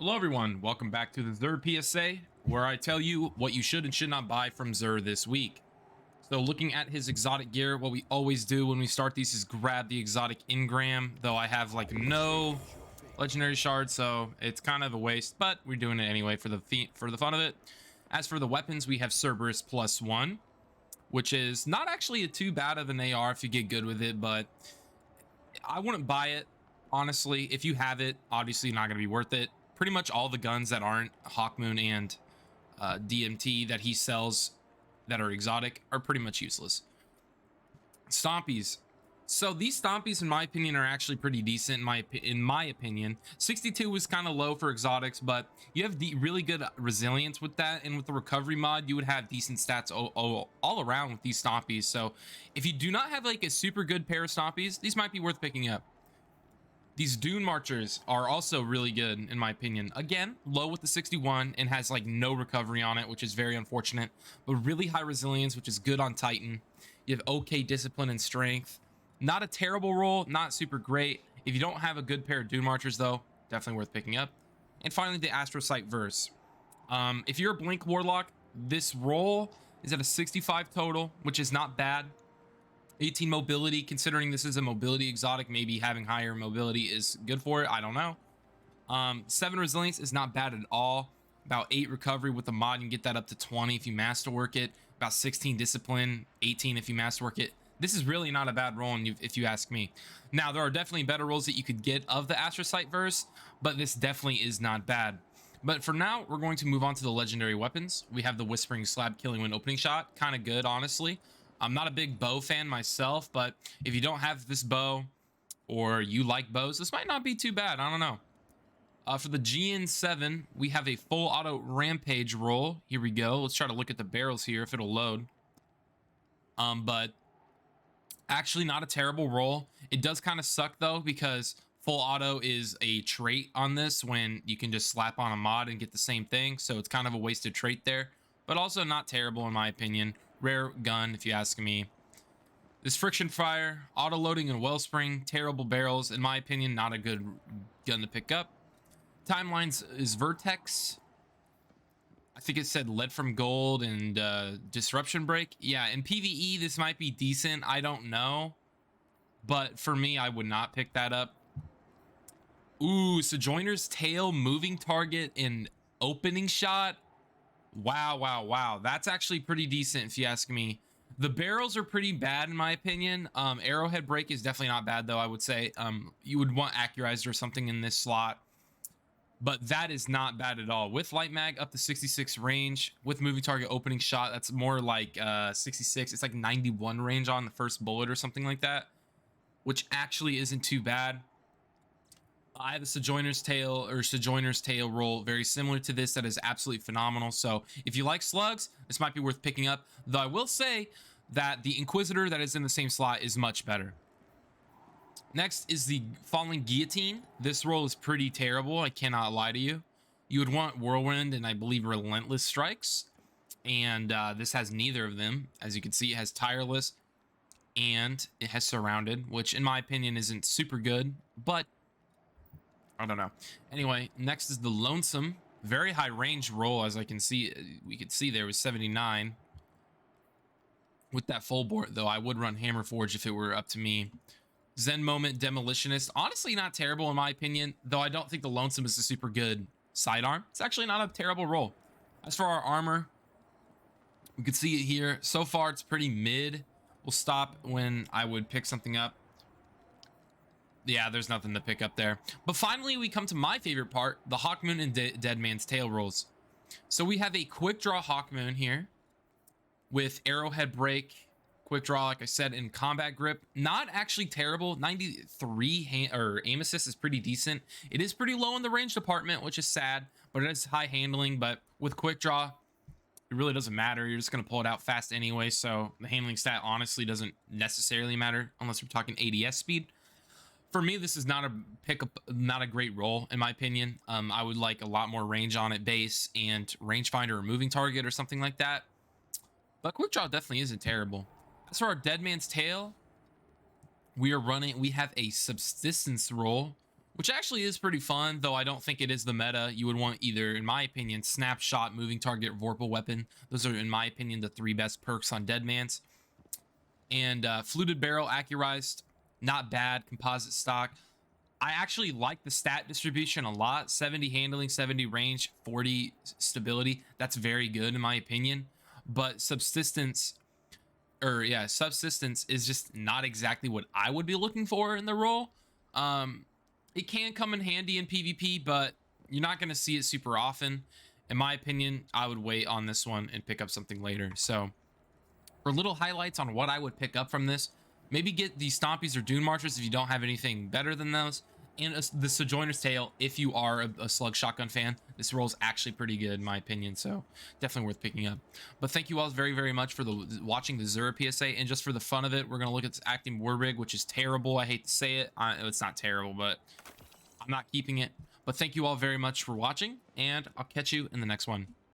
Hello everyone, welcome back to the Xur PSA, where I tell you what you should and should not buy from Xur this week. So looking at his exotic gear, what we always do when we start these is grab the exotic engram, though I have like no legendary shards, so it's kind of a waste, but we're doing it anyway for the fun of it. As for the weapons, we have Cerberus +1, which is not actually too bad of an AR if you get good with it, but I wouldn't buy it. Honestly, if you have it, obviously not going to be worth it. Pretty much all the guns that aren't Hawkmoon and DMT that he sells that are exotic are pretty much useless. Stompies. So these Stompies, in my opinion, are actually pretty decent. In my opinion, 62 was kind of low for exotics, but you have the really good resilience with that, and with the recovery mod, you would have decent stats all around with these Stompies. So if you do not have like a super good pair of Stompies, these might be worth picking up. These Dune Marchers are also really good, in my opinion. Again, low with the 61 and has like no recovery on it, which is very unfortunate, but really high resilience, which is good on Titan. You have okay discipline and strength. Not a terrible roll, not super great. If you don't have a good pair of Dune Marchers, though, definitely worth picking up. And finally, the Astrocyte Verse. If you're a Blink Warlock, this roll is at a 65 total, which is not bad. 18 mobility, considering this is a mobility exotic, maybe having higher mobility is good for it. I don't know. 7 resilience is not bad at all. About 8 recovery with the mod, you can get that up to 20 if you masterwork it. About 16 discipline, 18 if you masterwork it. This is really not a bad roll if you ask me. Now, there are definitely better rolls that you could get of the Astrocyte Verse, but this definitely is not bad. But for now, we're going to move on to the legendary weapons. We have the Whispering Slab Killing Wind opening shot. Kind of good, honestly. I'm not a big bow fan myself, but if you don't have this bow or you like bows, this might not be too bad. I don't know. For the GN7, we have a full auto rampage roll. Here we go. Let's try to look at the barrels here if it'll load. But actually not a terrible roll. It does kind of suck though, because full auto is a trait on this when you can just slap on a mod and get the same thing. So it's kind of a wasted trait there, but also not terrible in my opinion. Rare gun, if you ask me. This Friction Fire, auto loading and Wellspring, terrible barrels. In my opinion, not a good gun to pick up. Timelines is Vertex. I think it said Lead from Gold and Disruption Break. Yeah, in PvE, this might be decent. I don't know. But for me, I would not pick that up. Ooh, Sojourner's Tail, Moving Target, and Opening Shot. Wow, wow, wow. That's actually pretty decent if you ask me. The barrels are pretty bad in my opinion. Arrowhead Break is definitely not bad though, I would say. You would want Accurizer or something in this slot. But that is not bad at all. With Light Mag up to 66 range. With Moving Target Opening Shot, that's more like 66. It's like 91 range on the first bullet or something like that. Which actually isn't too bad. I have a Sojourner's Tail roll very similar to this that is absolutely phenomenal. So if you like slugs, this might be worth picking up. Though I will say that the Inquisitor that is in the same slot is much better. Next is the Falling Guillotine. This roll is pretty terrible. I cannot lie to you. You would want Whirlwind and I believe Relentless Strikes. And this has neither of them. As you can see, it has Tireless and it has Surrounded, which in my opinion isn't super good, but I don't know. Anyway, next is the Lonesome. Very high range roll, as I can see. We could see there was 79. With that full board, though, I would run Hammer Forge if it were up to me. Zen Moment Demolitionist. Honestly, not terrible in my opinion, though I don't think the Lonesome is a super good sidearm. It's actually not a terrible roll. As for our armor, we could see it here. So far, it's pretty mid. We'll stop when I would pick something up. Yeah, there's nothing to pick up there. But finally, we come to my favorite part, the Hawkmoon and Dead Man's Tail rolls. So we have a quick draw Hawkmoon here with Arrowhead Break, quick draw, like I said, in Combat Grip. Not actually terrible. 93 aim assist is pretty decent. It is pretty low in the range department, which is sad, but it is high handling. But with quick draw, it really doesn't matter. You're just going to pull it out fast anyway. So the handling stat honestly doesn't necessarily matter unless we're talking ADS speed. For me, this is not a great roll in my opinion. I would like a lot more range on it, base and rangefinder or moving target or something like that. But quick draw definitely isn't terrible. As for our Dead Man's Tail, we have a subsistence roll which actually is pretty fun, though I don't think it is the meta. You would want either, in my opinion, Snapshot, Moving Target, Vorpal Weapon. Those are, in my opinion, the 3 best perks on Deadman's. And Fluted Barrel, Accurized, not bad. Composite stock. I actually like the stat distribution a lot. 70 handling, 70 range, 40 stability. That's very good in my opinion. But subsistence is just not exactly what I would be looking for in the role. It can come in handy in PvP, but you're not going to see it super often. In my opinion, I would wait on this one and pick up something later. So for little highlights on what I would pick up from this, maybe get the Stompies or Dune Marchers if you don't have anything better than those. And the Sojourner's Tale, if you are a Slug Shotgun fan, this roll is actually pretty good in my opinion, so definitely worth picking up. But thank you all very, very much for watching the Xur PSA, and just for the fun of it, we're going to look at this Acting War Rig, which is terrible. I hate to say it. It's not terrible, but I'm not keeping it. But thank you all very much for watching, and I'll catch you in the next one.